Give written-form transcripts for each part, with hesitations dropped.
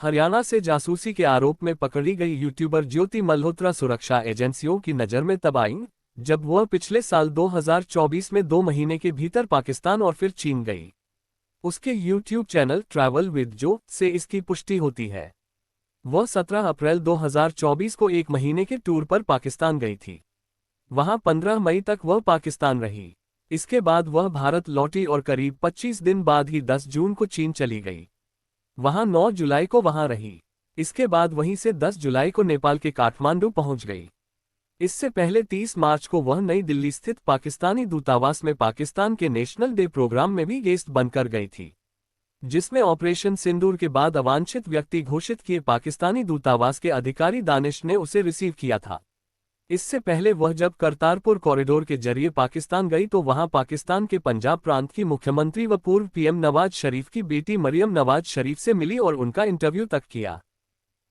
हरियाणा से जासूसी के आरोप में पकड़ी गई यूट्यूबर ज्योति मल्होत्रा सुरक्षा एजेंसियों की नज़र में तब आई जब वह पिछले साल 2024 में 2 महीने के भीतर पाकिस्तान और फिर चीन गई। उसके यूट्यूब चैनल ट्रैवल विद जो से इसकी पुष्टि होती है। वह 17 अप्रैल 2024 को 1 महीने के टूर पर पाकिस्तान गई थी। वहां 15 मई तक वह पाकिस्तान रही। इसके बाद वह भारत लौटी और करीब 25 दिन बाद ही 10 जून को चीन चली गई। वहां 9 जुलाई को वहां रही। इसके बाद वहीं से 10 जुलाई को नेपाल के काठमांडू पहुंच गई। इससे पहले 30 मार्च को वह नई दिल्ली स्थित पाकिस्तानी दूतावास में पाकिस्तान के नेशनल डे प्रोग्राम में भी गेस्ट बनकर गई थी, जिसमें ऑपरेशन सिंदूर के बाद अवांछित व्यक्ति घोषित किए पाकिस्तानी दूतावास के अधिकारी दानिश ने उसे रिसीव किया था। इससे पहले वह जब करतारपुर कॉरिडोर के जरिए पाकिस्तान गई तो वहां पाकिस्तान के पंजाब प्रांत की मुख्यमंत्री व पूर्व पीएम नवाज शरीफ की बेटी मरियम नवाज शरीफ से मिली और उनका इंटरव्यू तक किया।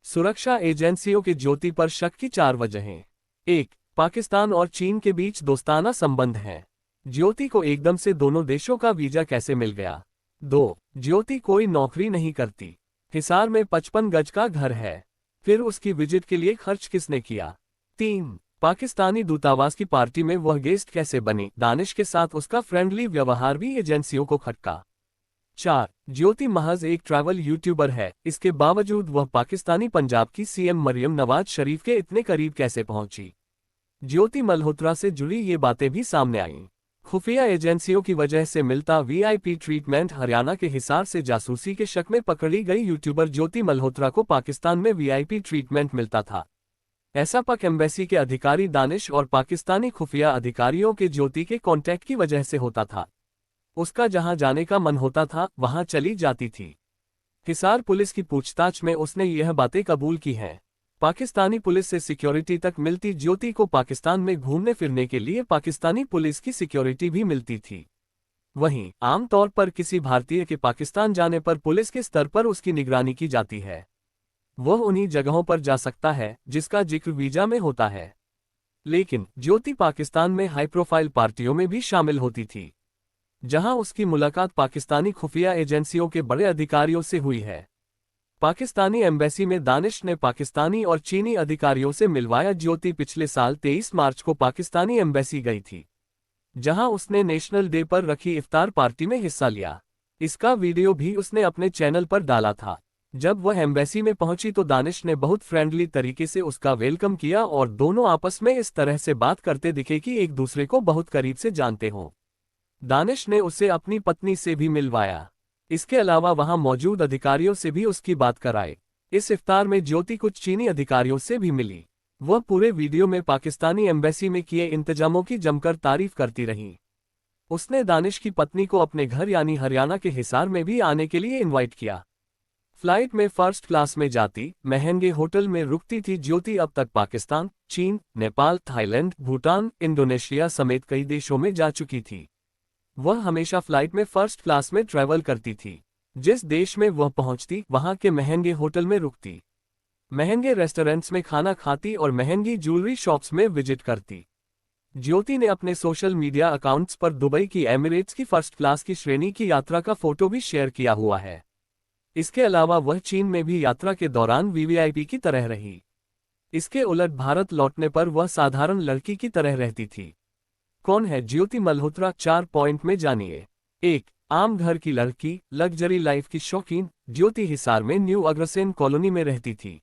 सुरक्षा एजेंसियों के ज्योति पर शक की 4 वजहें। 1. पाकिस्तान और चीन के बीच दोस्ताना संबंध हैं। ज्योति को एकदम से दोनों देशों का वीजा कैसे मिल गया। 2. ज्योति कोई नौकरी नहीं करती। हिसार में 55 गज का घर है। फिर उसकी विजिट के लिए खर्च किसने किया। 3. पाकिस्तानी दूतावास की पार्टी में वह गेस्ट कैसे बनी। दानिश के साथ उसका फ्रेंडली व्यवहार भी एजेंसियों को खटका। 4. ज्योति महज एक ट्रैवल यूट्यूबर है, इसके बावजूद वह पाकिस्तानी पंजाब की सीएम मरियम नवाज शरीफ के इतने करीब कैसे पहुंची। ज्योति मल्होत्रा से जुड़ी ये बातें भी सामने आईं। खुफिया एजेंसियों की वजह से मिलता वीआईपी ट्रीटमेंट। हरियाणा के हिसार से जासूसी के शक में पकड़ी गई यूट्यूबर ज्योति मल्होत्रा को पाकिस्तान में वीआईपी ट्रीटमेंट मिलता था। ऐसा पाक एम्बेसी के अधिकारी दानिश और पाकिस्तानी खुफिया अधिकारियों के ज्योति के कॉन्टैक्ट की वजह से होता था। उसका जहां जाने का मन होता था वहां चली जाती थी। हिसार पुलिस की पूछताछ में उसने यह बातें कबूल की हैं। पाकिस्तानी पुलिस से सिक्योरिटी तक मिलती ज्योति को पाकिस्तान में घूमने फिरने के लिए पाकिस्तानी पुलिस की सिक्योरिटी भी मिलती थी। वहीं आमतौर पर किसी भारतीय के पाकिस्तान जाने पर पुलिस के स्तर पर उसकी निगरानी की जाती है। वह उन्हीं जगहों पर जा सकता है जिसका जिक्र वीजा में होता है। लेकिन ज्योति पाकिस्तान में हाई प्रोफाइल पार्टियों में भी शामिल होती थी, जहां उसकी मुलाकात पाकिस्तानी खुफिया एजेंसियों के बड़े अधिकारियों से हुई है। पाकिस्तानी एम्बेसी में दानिश ने पाकिस्तानी और चीनी अधिकारियों से मिलवाया। ज्योति पिछले साल 23 मार्च को पाकिस्तानी एम्बेसी गई थी, जहां उसने नेशनल डे पर रखी इफ्तार पार्टी में हिस्सा लिया। इसका वीडियो भी उसने अपने चैनल पर डाला था। जब वह एम्बेसी में पहुंची तो दानिश ने बहुत फ्रेंडली तरीके से उसका वेलकम किया और दोनों आपस में इस तरह से बात करते दिखे कि एक दूसरे को बहुत करीब से जानते हों। दानिश ने उसे अपनी पत्नी से भी मिलवाया। इसके अलावा वहां मौजूद अधिकारियों से भी उसकी बात कराई। इस इफ्तार में ज्योति कुछ चीनी अधिकारियों से भी मिली। वह पूरे वीडियो में पाकिस्तानी एम्बेसी में किए इंतजामों की जमकर तारीफ करती रही। उसने दानिश की पत्नी को अपने घर यानी हरियाणा के हिसार में भी आने के लिए इन्वाइट किया। फ्लाइट में फर्स्ट क्लास में जाती, महंगे होटल में रुकती थी। ज्योति अब तक पाकिस्तान, चीन, नेपाल, थाईलैंड, भूटान, इंडोनेशिया समेत कई देशों में जा चुकी थी। वह हमेशा फ्लाइट में फर्स्ट क्लास में ट्रैवल करती थी। जिस देश में वह पहुंचती वहां के महंगे होटल में रुकती, महंगे रेस्टोरेंट्स में खाना खाती और महंगी ज्वेलरी शॉप्स में विजिट करती। ज्योति ने अपने सोशल मीडिया अकाउंट्स पर दुबई की एमिरेट्स की फर्स्ट क्लास की श्रेणी की यात्रा का फोटो भी शेयर किया हुआ है। इसके अलावा वह चीन में भी यात्रा के दौरान वीवीआईपी की तरह रही। इसके उलट भारत लौटने पर वह साधारण लड़की की तरह रहती थी। कौन है ज्योति मल्होत्रा? 4 पॉइंट में जानिए। 1. आम घर की लड़की, लग्जरी लाइफ की शौकीन। ज्योति हिसार में न्यू अग्रसेन कॉलोनी में रहती थी,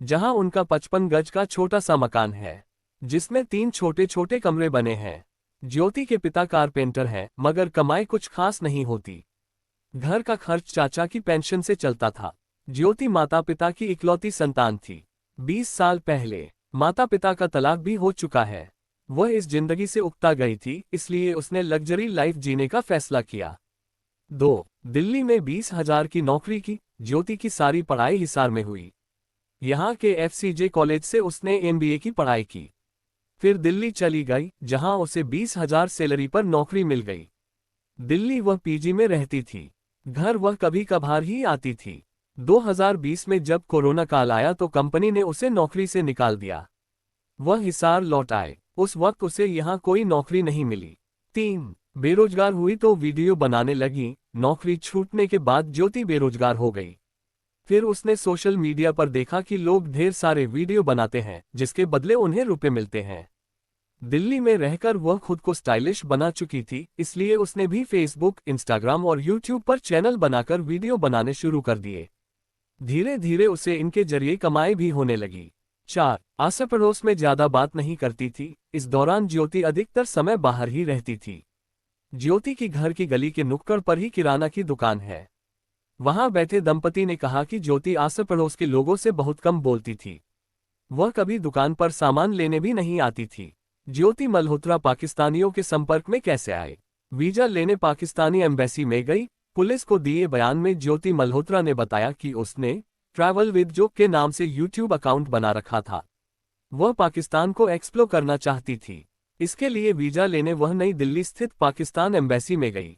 जहां उनका 55 गज का छोटा सा मकान है, जिसमें 3 छोटे छोटे कमरे बने हैं। ज्योति के पिता कारपेंटर हैं, मगर कमाई कुछ खास नहीं होती। घर का खर्च चाचा की पेंशन से चलता था। ज्योति माता पिता की इकलौती संतान थी। 20 साल पहले माता पिता का तलाक भी हो चुका है। वह इस जिंदगी से उकता गई थी, इसलिए उसने लग्जरी लाइफ जीने का फैसला किया। 2. दिल्ली में 20,000 की नौकरी की। ज्योति की सारी पढ़ाई हिसार में हुई। यहाँ के एफसीजे कॉलेज से उसने एमबीए की पढ़ाई की। फिर दिल्ली चली गई, जहां उसे 20,000 सैलरी पर नौकरी मिल गई। दिल्ली वह पीजी में रहती थी। घर वह कभी कभार ही आती थी। 2020 में जब कोरोना काल आया तो कंपनी ने उसे नौकरी से निकाल दिया। वह हिसार लौट आए। उस वक्त उसे यहाँ कोई नौकरी नहीं मिली। 3. बेरोजगार हुई तो वीडियो बनाने लगी। नौकरी छूटने के बाद ज्योति बेरोजगार हो गई। फिर उसने सोशल मीडिया पर देखा कि लोग ढेर सारे वीडियो बनाते हैं जिसके बदले उन्हें रुपए मिलते हैं। दिल्ली में रहकर वह खुद को स्टाइलिश बना चुकी थी, इसलिए उसने भी फेसबुक, इंस्टाग्राम और यूट्यूब पर चैनल बनाकर वीडियो बनाने शुरू कर दिए। धीरे धीरे उसे इनके जरिए कमाई भी होने लगी। 4. आस पड़ोस में ज्यादा बात नहीं करती थी। इस दौरान ज्योति अधिकतर समय बाहर ही रहती थी। ज्योति की घर की गली के नुक्कड़ पर ही किराना की दुकान है। वहां बैठे दंपति ने कहा कि ज्योति आस पड़ोस के लोगों से बहुत कम बोलती थी। वह कभी दुकान पर सामान लेने भी नहीं आती थी। ज्योति मल्होत्रा पाकिस्तानियों के संपर्क में कैसे आए? वीजा लेने पाकिस्तानी एम्बेसी में गई। पुलिस को दिए बयान में ज्योति मल्होत्रा ने बताया कि उसने ट्रैवल विद जो के नाम से यूट्यूब अकाउंट बना रखा था। वह पाकिस्तान को एक्सप्लोर करना चाहती थी। इसके लिए वीजा लेने वह नई दिल्ली स्थित पाकिस्तान एम्बेसी में गई।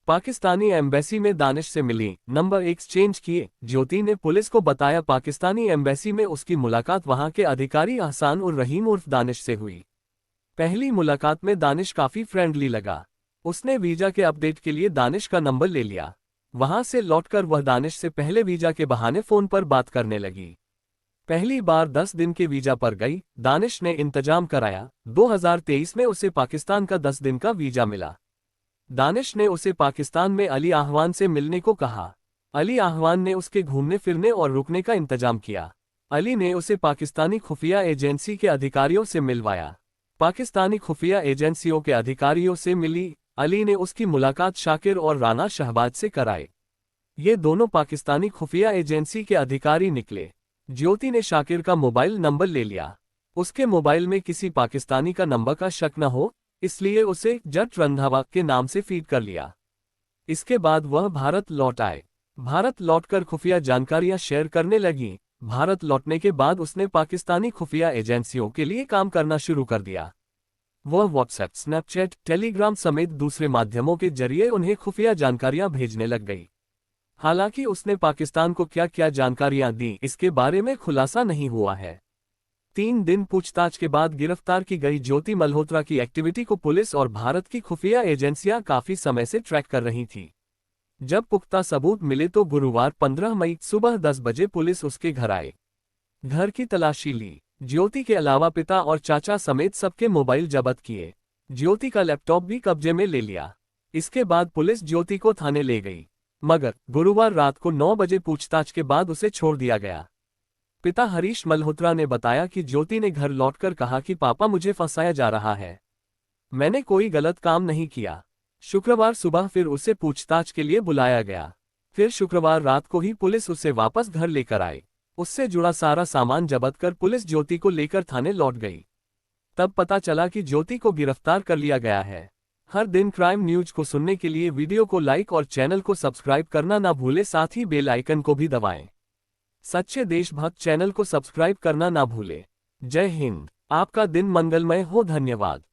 पाकिस्तानी एम्बेसी में दानिश से मिली, नंबर एक्सचेंज किए। ज्योति ने पुलिस को बताया पाकिस्तानी एम्बेसी में उसकी मुलाकात वहां के अधिकारी अहसान उर रहीम उर्फ दानिश से हुई। पहली मुलाकात में दानिश काफी फ्रेंडली लगा। उसने वीजा के अपडेट के लिए दानिश का नंबर ले लिया। वहां से लौटकर वह दानिश से पहले वीजा के बहाने फोन पर बात करने लगी। पहली बार 10 दिन के वीजा पर गई। दानिश ने इंतजाम कराया। 2023 में उसे पाकिस्तान का 10 दिन का वीजा मिला। दानिश ने उसे पाकिस्तान में अली आहवान से मिलने को कहा। अली आहवान ने उसके घूमने फिरने और रुकने का इंतजाम किया। अली ने उसे पाकिस्तानी खुफिया एजेंसी के अधिकारियों से मिलवाया। पाकिस्तानी खुफिया एजेंसियों के अधिकारियों से मिली। अली ने उसकी मुलाकात शाकिर और राना शहबाज से कराई। ये दोनों पाकिस्तानी खुफिया एजेंसी के अधिकारी निकले। ज्योति ने शाकिर का मोबाइल नंबर ले लिया। उसके मोबाइल में किसी पाकिस्तानी का नंबर का शक न हो, इसलिए उसे जट रंधावा के नाम से फीड कर लिया। इसके बाद वह भारत लौट आए। भारत लौटकर खुफिया जानकारियां शेयर करने लगी। भारत लौटने के बाद उसने पाकिस्तानी खुफिया एजेंसियों के लिए काम करना शुरू कर दिया। वह व्हाट्सएप, स्नैपचैट, टेलीग्राम समेत दूसरे माध्यमों के जरिए उन्हें खुफिया जानकारियां भेजने लग गई। हालांकि उसने पाकिस्तान को क्या क्या जानकारियां दी, इसके बारे में खुलासा नहीं हुआ है। 3 दिन पूछताछ के बाद गिरफ्तार की गई ज्योति मल्होत्रा की एक्टिविटी को पुलिस और भारत की खुफिया एजेंसियां काफी समय से ट्रैक कर रही थी। जब पुख्ता सबूत मिले तो गुरुवार 15 मई सुबह 10 बजे पुलिस उसके घर आए। घर की तलाशी ली। ज्योति के अलावा पिता और चाचा समेत सबके मोबाइल जब्त किए। ज्योति का लैपटॉप भी कब्जे में ले लिया। इसके बाद पुलिस ज्योति को थाने ले गई, मगर गुरुवार रात को 9 बजे पूछताछ के बाद उसे छोड़ दिया गया। पिता हरीश मल्होत्रा ने बताया कि ज्योति ने घर लौटकर कहा कि पापा मुझे फंसाया जा रहा है, मैंने कोई गलत काम नहीं किया। शुक्रवार सुबह फिर उसे पूछताछ के लिए बुलाया गया। फिर शुक्रवार रात को ही पुलिस उसे वापस घर लेकर आई। उससे जुड़ा सारा सामान जब्त कर पुलिस ज्योति को लेकर थाने लौट गई। तब पता चला कि ज्योति को गिरफ्तार कर लिया गया है। हर दिन क्राइम न्यूज को सुनने के लिए वीडियो को लाइक और चैनल को सब्सक्राइब करना ना भूले, साथ ही बेल आइकन को भी दबाएं। सच्चे देशभक्त चैनल को सब्सक्राइब करना ना भूले। जय हिंद। आपका दिन मंगलमय हो। धन्यवाद।